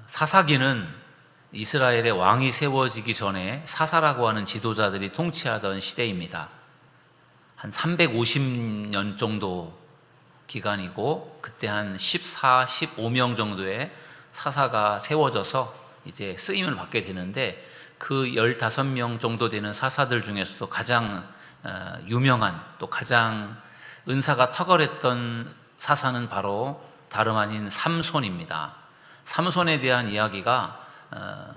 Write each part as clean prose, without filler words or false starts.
사사기는 이스라엘의 왕이 세워지기 전에 사사라고 하는 지도자들이 통치하던 시대입니다. 한 350년 정도 기간이고, 그때 한 14, 15명 정도의 사사가 세워져서 이제 쓰임을 받게 되는데, 그 15명 정도 되는 사사들 중에서도 가장 유명한, 또 가장 은사가 탁월했던 사사는 바로 다름 아닌 삼손입니다. 삼손에 대한 이야기가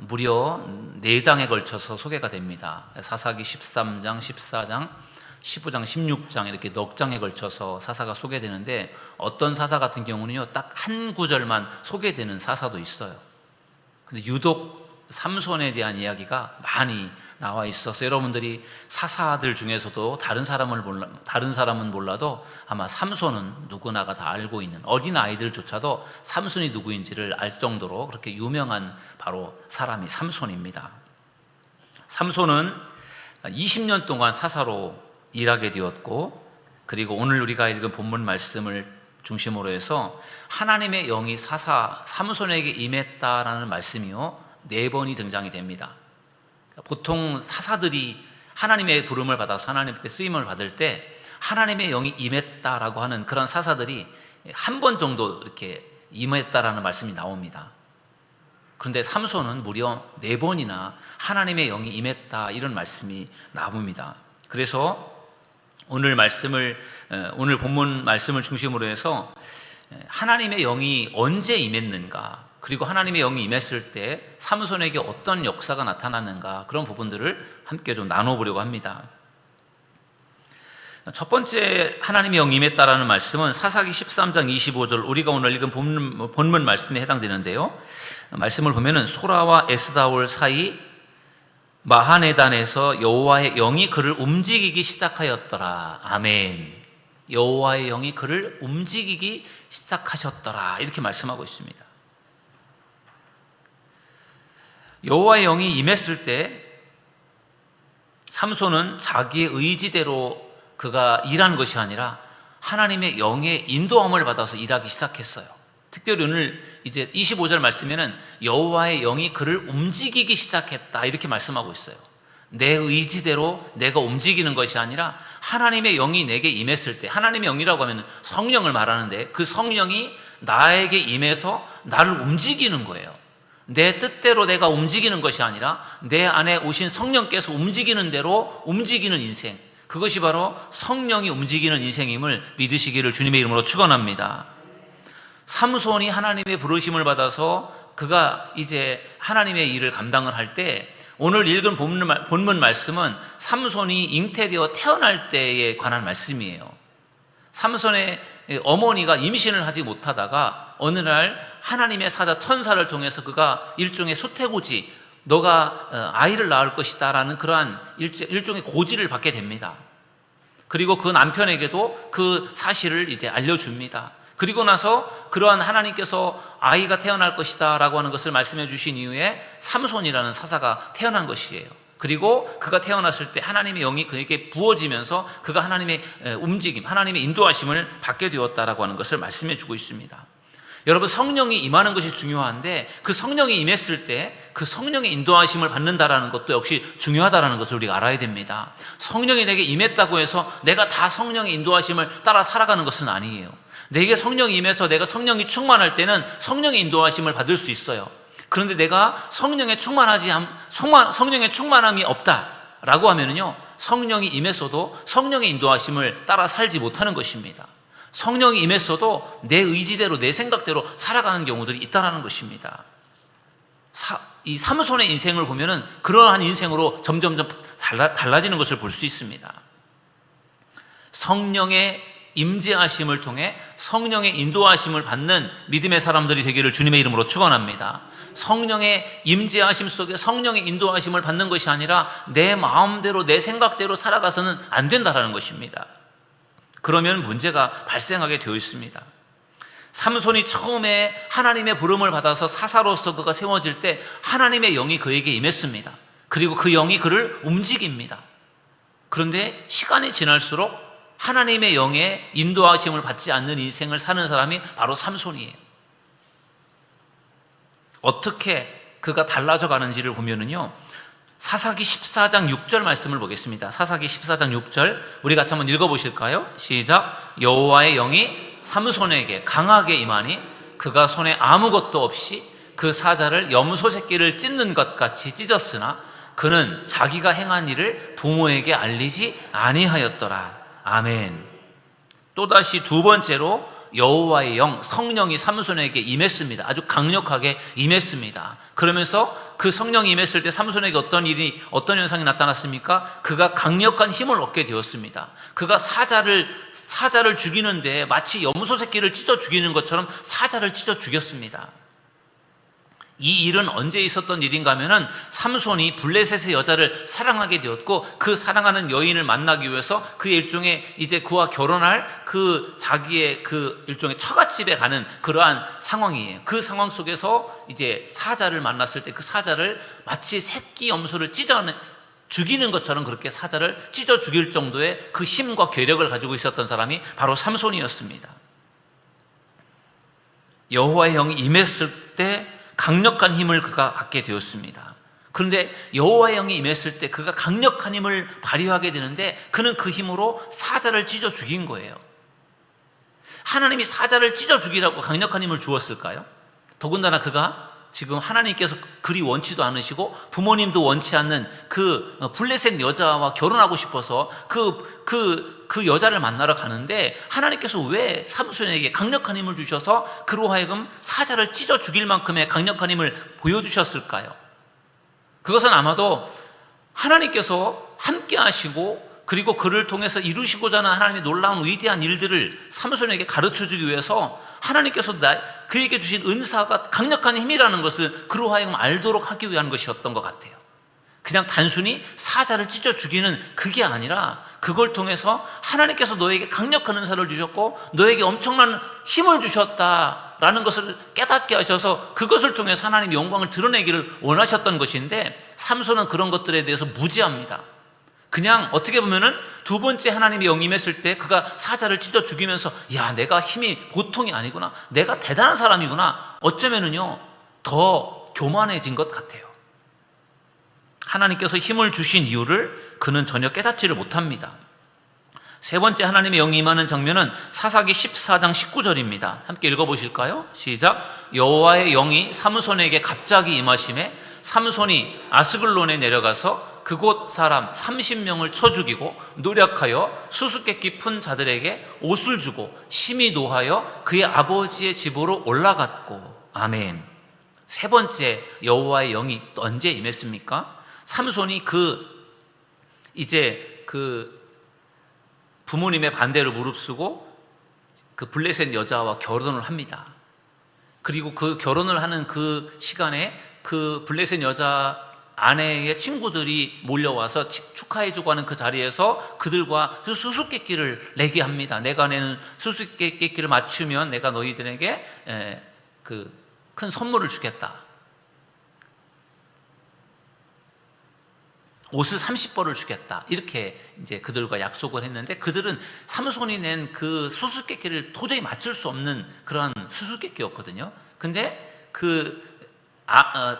무려 4장에 걸쳐서 소개가 됩니다. 사사기 13장, 14장, 15장, 16장 이렇게 넉 장에 걸쳐서 사사가 소개되는데, 어떤 사사 같은 경우는요 딱 한 구절만 소개되는 사사도 있어요. 근데 유독 삼손에 대한 이야기가 많이 나와 있어서 여러분들이 사사들 중에서도 다른 사람은 몰라도 아마 삼손은 누구나가 다 알고 있는, 어린 아이들조차도 삼손이 누구인지를 알 정도로 그렇게 유명한 바로 사람이 삼손입니다. 삼손은 20년 동안 사사로 일하게 되었고, 그리고 오늘 우리가 읽은 본문 말씀을 중심으로 해서 하나님의 영이 사사 삼손에게 임했다라는 말씀이요 4번이 등장이 됩니다. 보통 사사들이 하나님의 부름을 받아서 하나님께 쓰임을 받을 때 하나님의 영이 임했다라고 하는 그런 사사들이 한 번 정도 이렇게 임했다라는 말씀이 나옵니다. 그런데 삼손은 무려 4번이나 하나님의 영이 임했다 이런 말씀이 나옵니다. 그래서 오늘 본문 말씀을 중심으로 해서 하나님의 영이 언제 임했는가, 그리고 하나님의 영이 임했을 때 삼손에게 어떤 역사가 나타났는가, 그런 부분들을 함께 좀 나눠보려고 합니다. 첫 번째 하나님의 영이 임했다라는 말씀은 사사기 13장 25절, 우리가 오늘 읽은 본문 말씀에 해당되는데요. 말씀을 보면은 소라와 에스다올 사이 마하네단에서 여호와의 영이 그를 움직이기 시작하였더라. 아멘. 여호와의 영이 그를 움직이기 시작하셨더라, 이렇게 말씀하고 있습니다. 여호와의 영이 임했을 때 삼손은 자기의 의지대로 그가 일한 것이 아니라 하나님의 영의 인도함을 받아서 일하기 시작했어요. 특별히 오늘 이제 25절 말씀에는 여호와의 영이 그를 움직이기 시작했다, 이렇게 말씀하고 있어요. 내 의지대로 내가 움직이는 것이 아니라 하나님의 영이 내게 임했을 때, 하나님의 영이라고 하면 성령을 말하는데 그 성령이 나에게 임해서 나를 움직이는 거예요. 내 뜻대로 내가 움직이는 것이 아니라 내 안에 오신 성령께서 움직이는 대로 움직이는 인생, 그것이 바로 성령이 움직이는 인생임을 믿으시기를 주님의 이름으로 축원합니다. 삼손이 하나님의 부르심을 받아서 그가 이제 하나님의 일을 감당을 할 때, 오늘 읽은 본문 말씀은 삼손이 잉태되어 태어날 때에 관한 말씀이에요. 삼손의 어머니가 임신을 하지 못하다가 어느 날 하나님의 사자 천사를 통해서 그가 일종의 수태고지, 너가 아이를 낳을 것이다 라는 그러한 일종의 고지를 받게 됩니다. 그리고 그 남편에게도 그 사실을 이제 알려줍니다. 그리고 나서 그러한 하나님께서 아이가 태어날 것이다 라고 하는 것을 말씀해 주신 이후에 삼손이라는 사사가 태어난 것이에요. 그리고 그가 태어났을 때 하나님의 영이 그에게 부어지면서 그가 하나님의 움직임, 하나님의 인도하심을 받게 되었다라고 하는 것을 말씀해 주고 있습니다. 여러분, 성령이 임하는 것이 중요한데 그 성령이 임했을 때 그 성령의 인도하심을 받는다라는 것도 역시 중요하다라는 것을 우리가 알아야 됩니다. 성령이 내게 임했다고 해서 내가 다 성령의 인도하심을 따라 살아가는 것은 아니에요. 내게 성령이 임해서 내가 성령이 충만할 때는 성령의 인도하심을 받을 수 있어요. 그런데 내가 성령의 충만함이 없다라고 하면은요, 성령이 임했어도 성령의 인도하심을 따라 살지 못하는 것입니다. 성령이 임했어도 내 의지대로 내 생각대로 살아가는 경우들이 있다는 것입니다. 이 삼손의 인생을 보면은 그러한 인생으로 점점점 달라지는 것을 볼 수 있습니다. 성령의 임재하심을 통해 성령의 인도하심을 받는 믿음의 사람들이 되기를 주님의 이름으로 축원합니다. 성령의 임재하심 속에 성령의 인도하심을 받는 것이 아니라 내 마음대로 내 생각대로 살아가서는 안 된다는 것입니다. 그러면 문제가 발생하게 되어 있습니다. 삼손이 처음에 하나님의 부름을 받아서 사사로서 그가 세워질 때 하나님의 영이 그에게 임했습니다. 그리고 그 영이 그를 움직입니다. 그런데 시간이 지날수록 하나님의 영의 인도하심을 받지 않는 인생을 사는 사람이 바로 삼손이에요. 어떻게 그가 달라져 가는지를 보면은요, 사사기 14장 6절 말씀을 보겠습니다. 사사기 14장 6절 우리 같이 한번 읽어보실까요? 시작. 여호와의 영이 삼손에게 강하게 임하니 그가 손에 아무것도 없이 그 사자를 염소 새끼를 찢는 것 같이 찢었으나 그는 자기가 행한 일을 부모에게 알리지 아니하였더라. 아멘. 또다시 두 번째로 여호와의 영, 성령이 삼손에게 임했습니다. 아주 강력하게 임했습니다. 그러면서 그 성령이 임했을 때 삼손에게 어떤 현상이 나타났습니까? 그가 강력한 힘을 얻게 되었습니다. 그가 사자를 죽이는데 마치 염소 새끼를 찢어 죽이는 것처럼 사자를 찢어 죽였습니다. 이 일은 언제 있었던 일인가 하면은 삼손이 블레셋의 여자를 사랑하게 되었고 그 사랑하는 여인을 만나기 위해서 그의 일종의 이제 그와 결혼할 그 자기의 그 일종의 처갓집에 가는 그러한 상황이에요. 그 상황 속에서 이제 사자를 만났을 때 그 사자를 마치 새끼 염소를 찢어 죽이는 것처럼 그렇게 사자를 찢어 죽일 정도의 그 힘과 괴력을 가지고 있었던 사람이 바로 삼손이었습니다. 여호와의 영이 임했을 때 강력한 힘을 그가 갖게 되었습니다. 그런데 여호와의 영이 임했을 때 그가 강력한 힘을 발휘하게 되는데 그는 그 힘으로 사자를 찢어 죽인 거예요. 하나님이 사자를 찢어 죽이라고 강력한 힘을 주었을까요? 더군다나 그가 지금 하나님께서 그리 원치도 않으시고 부모님도 원치 않는 그 블레셋 여자와 결혼하고 싶어서 그 여자를 만나러 가는데 하나님께서 왜 삼손에게 강력한 힘을 주셔서 그로 하여금 사자를 찢어 죽일 만큼의 강력한 힘을 보여주셨을까요? 그것은 아마도 하나님께서 함께 하시고 그리고 그를 통해서 이루시고자 하는 하나님의 놀라운 위대한 일들을 삼손에게 가르쳐주기 위해서 하나님께서 그에게 주신 은사가 강력한 힘이라는 것을 그로 하여금 알도록 하기 위한 것이었던 것 같아요. 그냥 단순히 사자를 찢어 죽이는 그게 아니라 그걸 통해서 하나님께서 너에게 강력한 은사를 주셨고 너에게 엄청난 힘을 주셨다라는 것을 깨닫게 하셔서 그것을 통해서 하나님의 영광을 드러내기를 원하셨던 것인데 삼손은 그런 것들에 대해서 무지합니다. 그냥 어떻게 보면은 두 번째 하나님의 영이 임했을 때 그가 사자를 찢어 죽이면서 야, 내가 힘이 보통이 아니구나, 내가 대단한 사람이구나, 어쩌면은요 더 교만해진 것 같아요. 하나님께서 힘을 주신 이유를 그는 전혀 깨닫지를 못합니다. 세 번째 하나님의 영이 임하는 장면은 사사기 14장 19절입니다. 함께 읽어보실까요? 시작. 여호와의 영이 삼손에게 갑자기 임하심에 삼손이 아스글론에 내려가서 그곳 사람 30명을 쳐 죽이고 노력하여 수수께끼 푼 자들에게 옷을 주고 심히 노하여 그의 아버지의 집으로 올라갔고. 아멘. 세 번째 여호와의 영이 언제 임했습니까? 삼손이 이제 부모님의 반대를 무릅쓰고 그 블레셋 여자와 결혼을 합니다. 그리고 그 결혼을 하는 그 시간에 그 블레셋 여자 아내의 친구들이 몰려와서 축하해주고 하는 그 자리에서 그들과 수수께끼를 내게 합니다. 내가 내는 수수께끼를 맞추면 내가 너희들에게 큰 선물을 주겠다. 옷을 30벌을 주겠다. 이렇게 이제 그들과 약속을 했는데 그들은 삼손이 낸 그 수수께끼를 도저히 맞출 수 없는 그러한 수수께끼였거든요. 근데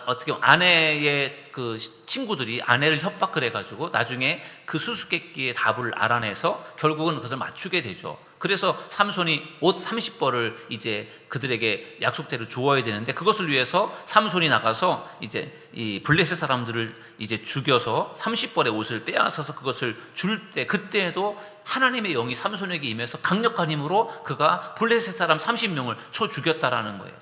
어떻게 보면 아내의 그 친구들이 아내를 협박을 해가지고 나중에 그 수수께끼의 답을 알아내서 결국은 그것을 맞추게 되죠. 그래서 삼손이 옷 30벌을 이제 그들에게 약속대로 주어야 되는데 그것을 위해서 삼손이 나가서 이제 이 블레셋 사람들을 이제 죽여서 30벌의 옷을 빼앗아서 그것을 줄 때 그때에도 하나님의 영이 삼손에게 임해서 강력한 힘으로 그가 블레셋 사람 30명을 쳐 죽였다라는 거예요.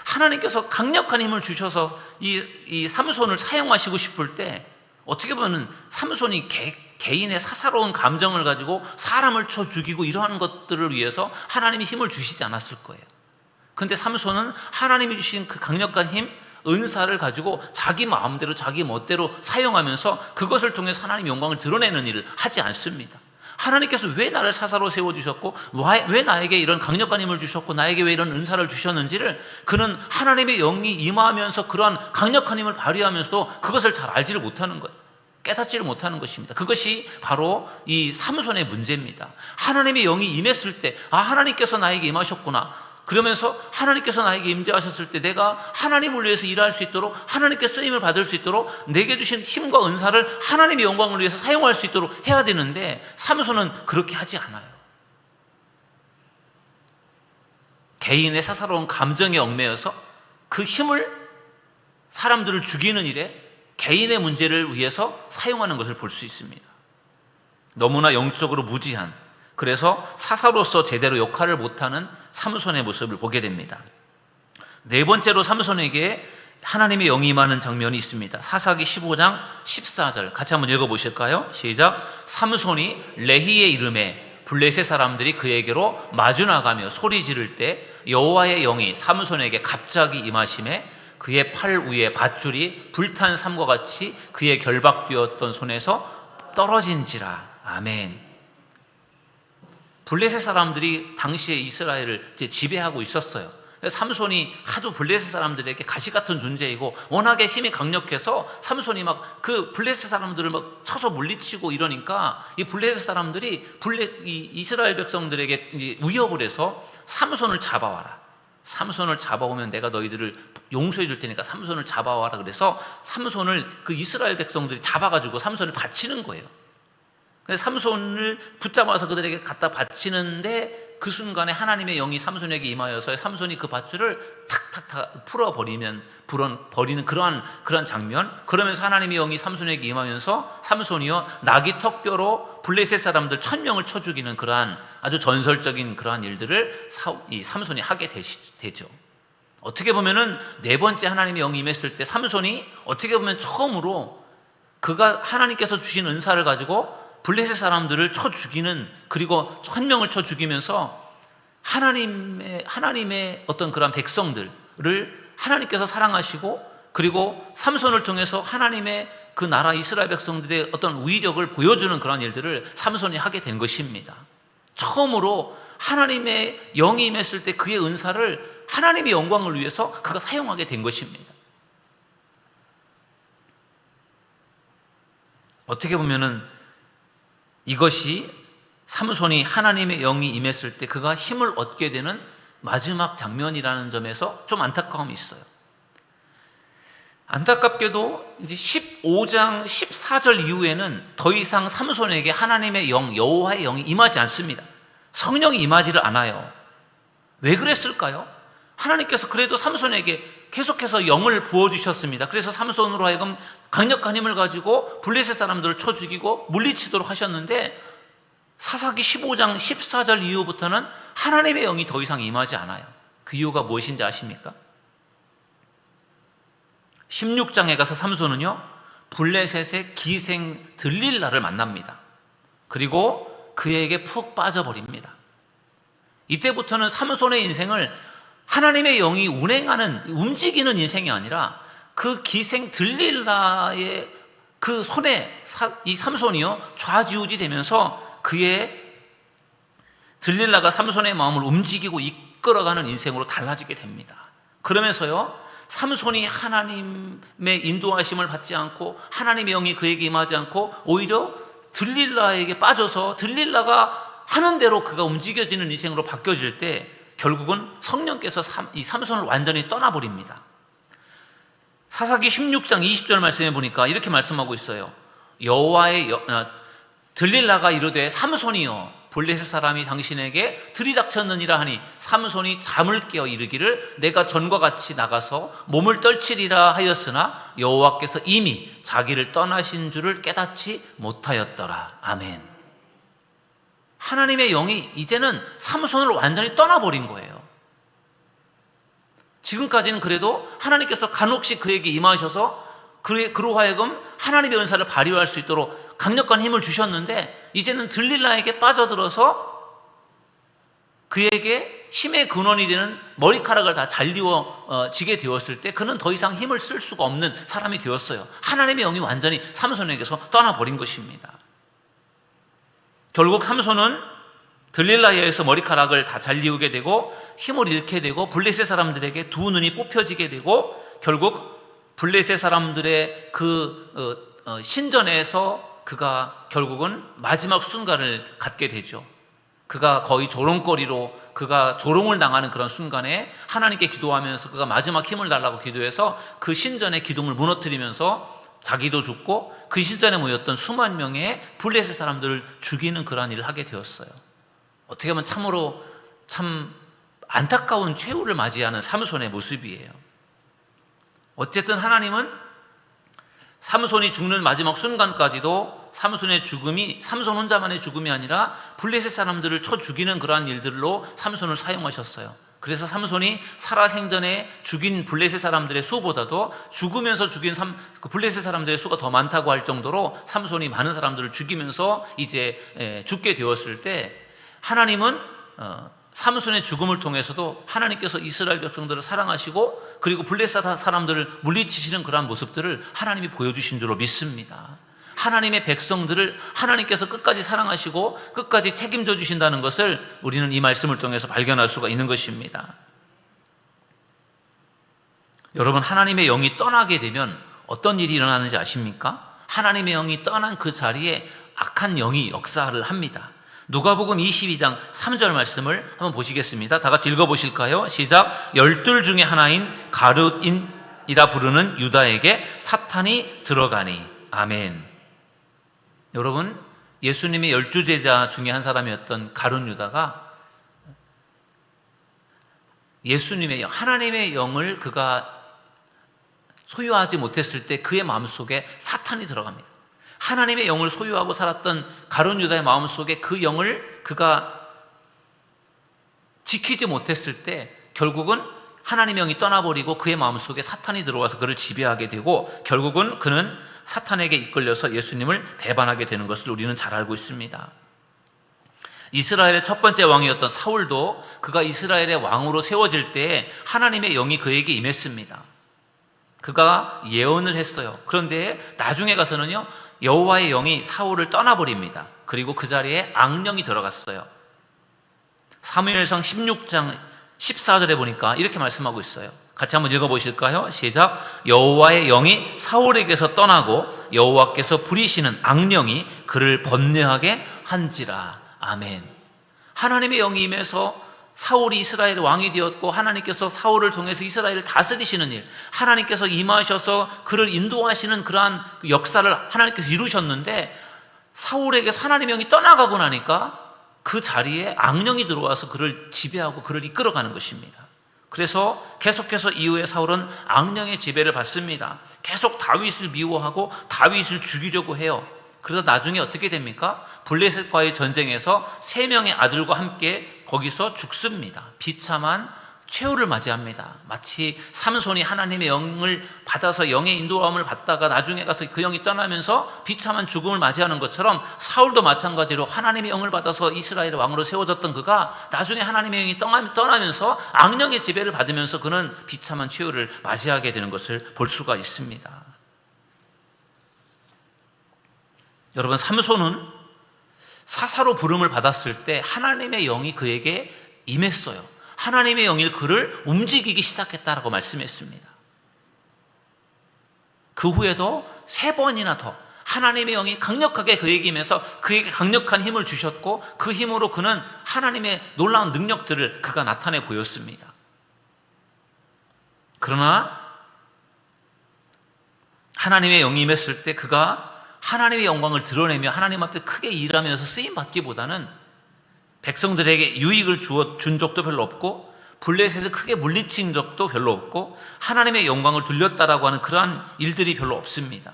하나님께서 강력한 힘을 주셔서 이 삼손을 사용하시고 싶을 때 어떻게 보면 삼손이 개인의 사사로운 감정을 가지고 사람을 쳐 죽이고 이러한 것들을 위해서 하나님이 힘을 주시지 않았을 거예요. 그런데 삼손은 하나님이 주신 그 강력한 힘, 은사를 가지고 자기 마음대로 자기 멋대로 사용하면서 그것을 통해서 하나님의 영광을 드러내는 일을 하지 않습니다. 하나님께서 왜 나를 사사로 세워주셨고 왜 나에게 이런 강력한 힘을 주셨고 나에게 왜 이런 은사를 주셨는지를 그는 하나님의 영이 임하면서 그러한 강력한 힘을 발휘하면서도 그것을 잘 알지를 못하는 거예요. 깨닫지를 못하는 것입니다. 그것이 바로 이 삼손의 문제입니다. 하나님의 영이 임했을 때 하나님께서 나에게 임하셨구나, 그러면서 하나님께서 나에게 임재하셨을 때 내가 하나님을 위해서 일할 수 있도록, 하나님께 쓰임을 받을 수 있도록 내게 주신 힘과 은사를 하나님의 영광을 위해서 사용할 수 있도록 해야 되는데, 삼손은 그렇게 하지 않아요. 개인의 사사로운 감정에 얽매여서 그 힘을 사람들을 죽이는 일에 개인의 문제를 위해서 사용하는 것을 볼 수 있습니다. 너무나 영적으로 무지한, 그래서 사사로서 제대로 역할을 못하는 삼손의 모습을 보게 됩니다. 네 번째로 삼손에게 하나님의 영이 임하는 장면이 있습니다. 사사기 15장 14절 같이 한번 읽어보실까요? 시작. 삼손이 레히의 이름에 블레셋 사람들이 그에게로 마주 나가며 소리 지를 때 여호와의 영이 삼손에게 갑자기 임하심에 그의 팔 위에 밧줄이 불탄 삼과 같이 그의 결박되었던 손에서 떨어진지라. 아멘. 블레셋 사람들이 당시에 이스라엘을 지배하고 있었어요. 삼손이 하도 블레셋 사람들에게 가시 같은 존재이고 워낙에 힘이 강력해서 삼손이 막 그 블레셋 사람들을 막 쳐서 물리치고 이러니까 이 블레셋 사람들이 이스라엘 백성들에게 위협을 해서 삼손을 잡아와라. 삼손을 잡아오면 내가 너희들을 용서해 줄 테니까 삼손을 잡아와라. 그래서 삼손을 그 이스라엘 백성들이 잡아가지고 삼손을 바치는 거예요. 삼손을 붙잡아서 그들에게 갖다 바치는데 그 순간에 하나님의 영이 삼손에게 임하여서 삼손이 그 밧줄을 탁탁탁 풀어버리는 그러한 장면. 그러면서 하나님의 영이 삼손에게 임하면서 삼손이요 나귀 턱뼈로 블레셋 사람들 1000명을 쳐 죽이는 그러한 아주 전설적인 그러한 일들을 이 삼손이 하게 되죠. 어떻게 보면은 네 번째 하나님의 영이 임했을 때 삼손이 어떻게 보면 처음으로 그가 하나님께서 주신 은사를 가지고 블레셋 사람들을 쳐 죽이는, 그리고 1000명을 쳐 죽이면서 하나님의 어떤 그런 백성들을 하나님께서 사랑하시고, 그리고 삼손을 통해서 하나님의 그 나라 이스라엘 백성들의 어떤 위력을 보여주는 그런 일들을 삼손이 하게 된 것입니다. 처음으로 하나님의 영이 임했을 때 그의 은사를 하나님의 영광을 위해서 그가 사용하게 된 것입니다. 어떻게 보면은 이것이 삼손이 하나님의 영이 임했을 때 그가 힘을 얻게 되는 마지막 장면이라는 점에서 좀 안타까움이 있어요. 안타깝게도 이제 15장 14절 이후에는 더 이상 삼손에게 하나님의 영, 여호와의 영이 임하지 않습니다. 성령이 임하지를 않아요. 왜 그랬을까요? 하나님께서 그래도 삼손에게 계속해서 영을 부어주셨습니다. 그래서 삼손으로 하여금 강력한 힘을 가지고 블레셋 사람들을 쳐 죽이고 물리치도록 하셨는데, 사사기 15장 14절 이후부터는 하나님의 영이 더 이상 임하지 않아요. 그 이유가 무엇인지 아십니까? 16장에 가서 삼손은요 블레셋의 기생 들릴라를 만납니다. 그리고 그에게 푹 빠져버립니다. 이때부터는 삼손의 인생을 하나님의 영이 움직이는 인생이 아니라 그 기생 들릴라의 그 손에 이 삼손이요 좌지우지 되면서 그의 들릴라가 삼손의 마음을 움직이고 이끌어가는 인생으로 달라지게 됩니다. 그러면서요 삼손이 하나님의 인도하심을 받지 않고 하나님의 영이 그에게 임하지 않고 오히려 들릴라에게 빠져서 들릴라가 하는 대로 그가 움직여지는 인생으로 바뀌어질 때 결국은 성령께서 이 삼손을 완전히 떠나버립니다. 사사기 16장 20절 말씀해 보니까 이렇게 말씀하고 있어요. 들릴라가 이르되 삼손이여 블레셋 사람이 당신에게 들이닥쳤느니라 하니 삼손이 잠을 깨어 이르기를 내가 전과 같이 나가서 몸을 떨치리라 하였으나 여호와께서 이미 자기를 떠나신 줄을 깨닫지 못하였더라. 아멘. 하나님의 영이 이제는 삼손을 완전히 떠나버린 거예요. 지금까지는 그래도 하나님께서 간혹씩 그에게 임하셔서 그로 하여금 하나님의 은사를 발휘할 수 있도록 강력한 힘을 주셨는데, 이제는 들릴라에게 빠져들어서 그에게 힘의 근원이 되는 머리카락을 다 잘리워지게 되었을 때 그는 더 이상 힘을 쓸 수가 없는 사람이 되었어요. 하나님의 영이 완전히 삼손에게서 떠나버린 것입니다. 결국 삼손은 들릴라에 의해서 머리카락을 다 잘리우게 되고 힘을 잃게 되고 블레셋 사람들에게 두 눈이 뽑혀지게 되고 결국 블레셋 사람들의 신전에서 그가 결국은 마지막 순간을 갖게 되죠. 그가 거의 조롱거리로 그가 조롱을 당하는 그런 순간에 하나님께 기도하면서 그가 마지막 힘을 달라고 기도해서 그 신전의 기둥을 무너뜨리면서 자기도 죽고 그 신전에 모였던 수만 명의 블레셋 사람들을 죽이는 그러한 일을 하게 되었어요. 어떻게 보면 참으로 참 안타까운 최후를 맞이하는 삼손의 모습이에요. 어쨌든 하나님은 삼손이 죽는 마지막 순간까지도 삼손의 죽음이 삼손 혼자만의 죽음이 아니라 블레셋 사람들을 쳐 죽이는 그러한 일들로 삼손을 사용하셨어요. 그래서 삼손이 살아생전에 죽인 블레셋 사람들의 수보다도 죽으면서 죽인 블레셋 사람들의 수가 더 많다고 할 정도로 삼손이 많은 사람들을 죽이면서 이제 죽게 되었을 때 하나님은 삼손의 죽음을 통해서도 하나님께서 이스라엘 백성들을 사랑하시고 그리고 블레셋 사람들을 물리치시는 그러한 모습들을 하나님이 보여주신 줄로 믿습니다. 하나님의 백성들을 하나님께서 끝까지 사랑하시고 끝까지 책임져 주신다는 것을 우리는 이 말씀을 통해서 발견할 수가 있는 것입니다. 여러분, 하나님의 영이 떠나게 되면 어떤 일이 일어나는지 아십니까? 하나님의 영이 떠난 그 자리에 악한 영이 역사를 합니다. 누가복음 22장 3절 말씀을 한번 보시겠습니다. 다 같이 읽어보실까요? 시작. 12 중에 하나인 가룟이라 부르는 유다에게 사탄이 들어가니. 아멘. 여러분, 예수님의 12제자 중에 한 사람이었던 가룟 유다가 예수님의 영, 하나님의 영을 그가 소유하지 못했을 때 그의 마음속에 사탄이 들어갑니다. 하나님의 영을 소유하고 살았던 가룟 유다의 마음속에 그 영을 그가 지키지 못했을 때 결국은 하나님의 영이 떠나버리고 그의 마음속에 사탄이 들어와서 그를 지배하게 되고 결국은 그는 사탄에게 이끌려서 예수님을 배반하게 되는 것을 우리는 잘 알고 있습니다. 이스라엘의 첫 번째 왕이었던 사울도 그가 이스라엘의 왕으로 세워질 때 하나님의 영이 그에게 임했습니다. 그가 예언을 했어요. 그런데 나중에 가서는요, 여호와의 영이 사울을 떠나버립니다. 그리고 그 자리에 악령이 들어갔어요. 사무엘상 16장 14절에 보니까 이렇게 말씀하고 있어요. 같이 한번 읽어보실까요? 시작. 여호와의 영이 사울에게서 떠나고 여호와께서 부리시는 악령이 그를 번뇌하게 한지라. 아멘. 하나님의 영이 임해서 사울이 이스라엘의 왕이 되었고 하나님께서 사울을 통해서 이스라엘을 다스리시는 일, 하나님께서 임하셔서 그를 인도하시는 그러한 역사를 하나님께서 이루셨는데 사울에게서 하나님의 영이 떠나가고 나니까 그 자리에 악령이 들어와서 그를 지배하고 그를 이끌어가는 것입니다. 그래서 계속해서 이후에 사울은 악령의 지배를 받습니다. 계속 다윗을 미워하고 다윗을 죽이려고 해요. 그래서 나중에 어떻게 됩니까? 블레셋과의 전쟁에서 3명의 아들과 함께 거기서 죽습니다. 비참한 최후를 맞이합니다. 마치 삼손이 하나님의 영을 받아서 영의 인도함을 받다가 나중에 가서 그 영이 떠나면서 비참한 죽음을 맞이하는 것처럼 사울도 마찬가지로 하나님의 영을 받아서 이스라엘의 왕으로 세워졌던 그가 나중에 하나님의 영이 떠나면서 악령의 지배를 받으면서 그는 비참한 최후를 맞이하게 되는 것을 볼 수가 있습니다. 여러분, 삼손은 사사로 부름을 받았을 때 하나님의 영이 그에게 임했어요. 하나님의 영이 그를 움직이기 시작했다라고 말씀했습니다. 그 후에도 3번이나 더 하나님의 영이 강력하게 그에게 임해서 그에게 강력한 힘을 주셨고 그 힘으로 그는 하나님의 놀라운 능력들을 그가 나타내 보였습니다. 그러나 하나님의 영이 임했을 때 그가 하나님의 영광을 드러내며 하나님 앞에 크게 일하면서 쓰임받기보다는 백성들에게 유익을 준 적도 별로 없고 블레셋을 크게 물리친 적도 별로 없고 하나님의 영광을 돌렸다라고 하는 그러한 일들이 별로 없습니다.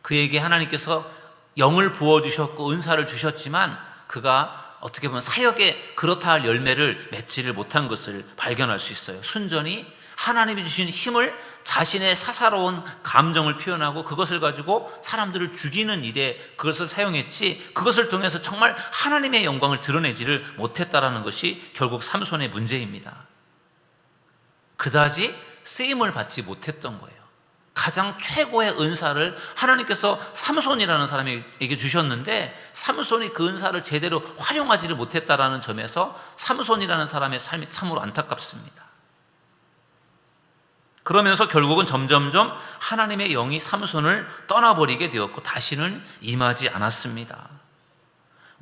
그에게 하나님께서 영을 부어주셨고 은사를 주셨지만 그가 어떻게 보면 사역에 그렇다 할 열매를 맺지를 못한 것을 발견할 수 있어요. 순전히 하나님이 주신 힘을 자신의 사사로운 감정을 표현하고 그것을 가지고 사람들을 죽이는 일에 그것을 사용했지 그것을 통해서 정말 하나님의 영광을 드러내지를 못했다라는 것이 결국 삼손의 문제입니다. 그다지 쓰임을 받지 못했던 거예요. 가장 최고의 은사를 하나님께서 삼손이라는 사람에게 주셨는데 삼손이 그 은사를 제대로 활용하지를 못했다라는 점에서 삼손이라는 사람의 삶이 참으로 안타깝습니다. 그러면서 결국은 점점점 하나님의 영이 삼손을 떠나버리게 되었고 다시는 임하지 않았습니다.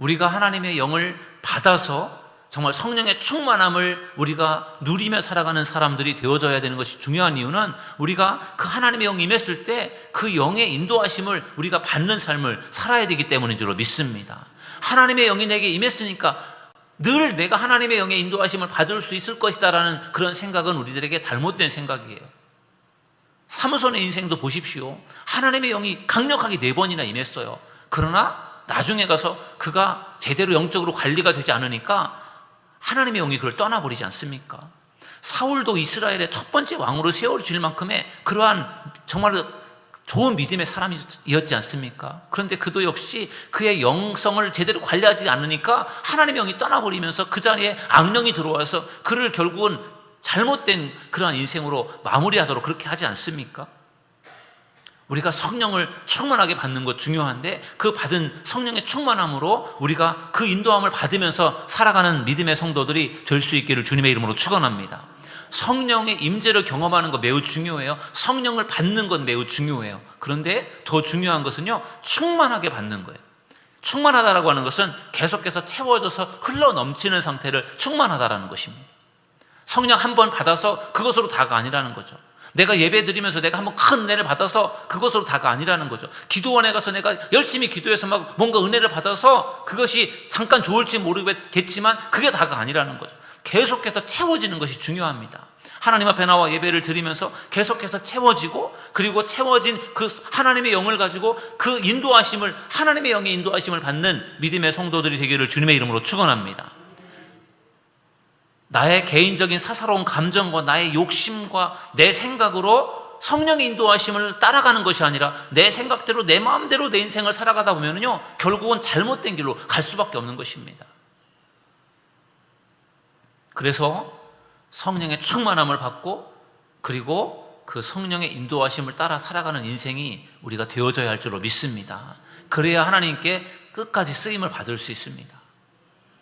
우리가 하나님의 영을 받아서 정말 성령의 충만함을 우리가 누리며 살아가는 사람들이 되어져야 되는 것이 중요한 이유는 우리가 그 하나님의 영이 임했을 때 그 영의 인도하심을 우리가 받는 삶을 살아야 되기 때문인 줄로 믿습니다. 하나님의 영이 내게 임했으니까 늘 내가 하나님의 영의 인도하심을 받을 수 있을 것이다라는 그런 생각은 우리들에게 잘못된 생각이에요. 삼손의 인생도 보십시오. 하나님의 영이 강력하게 4번이나 임했어요. 그러나 나중에 가서 그가 제대로 영적으로 관리가 되지 않으니까 하나님의 영이 그를 떠나버리지 않습니까? 사울도 이스라엘의 첫 번째 왕으로 세워질 만큼의 그러한 정말 좋은 믿음의 사람이었지 않습니까? 그런데 그도 역시 그의 영성을 제대로 관리하지 않으니까 하나님의 영이 떠나버리면서 그 자리에 악령이 들어와서 그를 결국은 잘못된 그러한 인생으로 마무리하도록 그렇게 하지 않습니까? 우리가 성령을 충만하게 받는 것 중요한데 그 받은 성령의 충만함으로 우리가 그 인도함을 받으면서 살아가는 믿음의 성도들이 될 수 있기를 주님의 이름으로 축원합니다. 성령의 임재를 경험하는 것 매우 중요해요. 성령을 받는 건 매우 중요해요. 그런데 더 중요한 것은요, 충만하게 받는 거예요. 충만하다라고 하는 것은 계속해서 채워져서 흘러 넘치는 상태를 충만하다라는 것입니다. 성령 한 번 받아서 그것으로 다가 아니라는 거죠. 내가 예배 드리면서 내가 한번 큰 은혜를 받아서 그것으로 다가 아니라는 거죠. 기도원에 가서 내가 열심히 기도해서 막 뭔가 은혜를 받아서 그것이 잠깐 좋을지 모르겠지만 그게 다가 아니라는 거죠. 계속해서 채워지는 것이 중요합니다. 하나님 앞에 나와 예배를 드리면서 계속해서 채워지고, 그리고 채워진 그 하나님의 영을 가지고 그 인도하심을, 하나님의 영의 인도하심을 받는 믿음의 성도들이 되기를 주님의 이름으로 축원합니다. 나의 개인적인 사사로운 감정과 나의 욕심과 내 생각으로 성령의 인도하심을 따라가는 것이 아니라 내 생각대로 내 마음대로 내 인생을 살아가다 보면요, 결국은 잘못된 길로 갈 수밖에 없는 것입니다. 그래서 성령의 충만함을 받고, 그리고 그 성령의 인도하심을 따라 살아가는 인생이 우리가 되어져야 할 줄로 믿습니다. 그래야 하나님께 끝까지 쓰임을 받을 수 있습니다.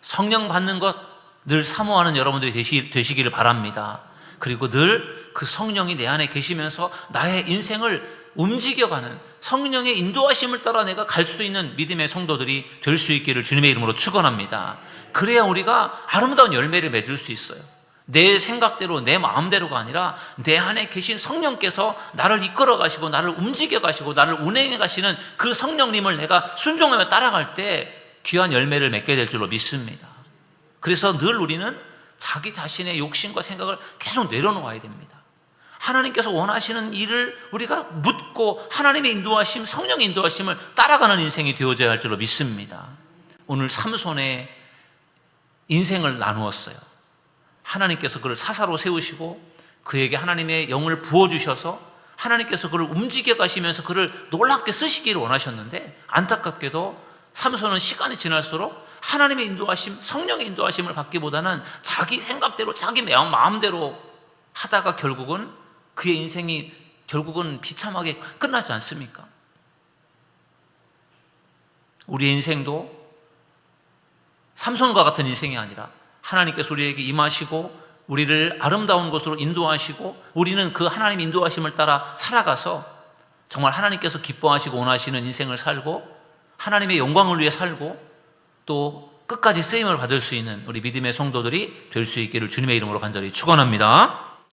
성령 받는 것 늘 사모하는 여러분들이 되시기를 바랍니다. 그리고 늘 그 성령이 내 안에 계시면서 나의 인생을 움직여가는 성령의 인도하심을 따라 내가 갈 수 있는 믿음의 성도들이 될 수 있기를 주님의 이름으로 축원합니다. 그래야 우리가 아름다운 열매를 맺을 수 있어요. 내 생각대로 내 마음대로가 아니라 내 안에 계신 성령께서 나를 이끌어 가시고 나를 움직여 가시고 나를 운행해 가시는 그 성령님을 내가 순종하며 따라갈 때 귀한 열매를 맺게 될 줄로 믿습니다. 그래서 늘 우리는 자기 자신의 욕심과 생각을 계속 내려놓아야 됩니다. 하나님께서 원하시는 일을 우리가 묻고 하나님의 인도하심, 성령의 인도하심을 따라가는 인생이 되어져야 할 줄로 믿습니다. 오늘 삼손의 인생을 나누었어요. 하나님께서 그를 사사로 세우시고 그에게 하나님의 영을 부어주셔서 하나님께서 그를 움직여 가시면서 그를 놀랍게 쓰시기를 원하셨는데, 안타깝게도 삼손은 시간이 지날수록 하나님의 인도하심, 성령의 인도하심을 받기보다는 자기 생각대로 자기 마음대로 하다가 결국은 그의 인생이 결국은 비참하게 끝나지 않습니까? 우리의 인생도 삼손과 같은 인생이 아니라 하나님께서 우리에게 임하시고 우리를 아름다운 곳으로 인도하시고 우리는 그 하나님 인도하심을 따라 살아가서 정말 하나님께서 기뻐하시고 원하시는 인생을 살고 하나님의 영광을 위해 살고 또 끝까지 쓰임을 받을 수 있는 우리 믿음의 성도들이 될 수 있기를 주님의 이름으로 간절히 축원합니다.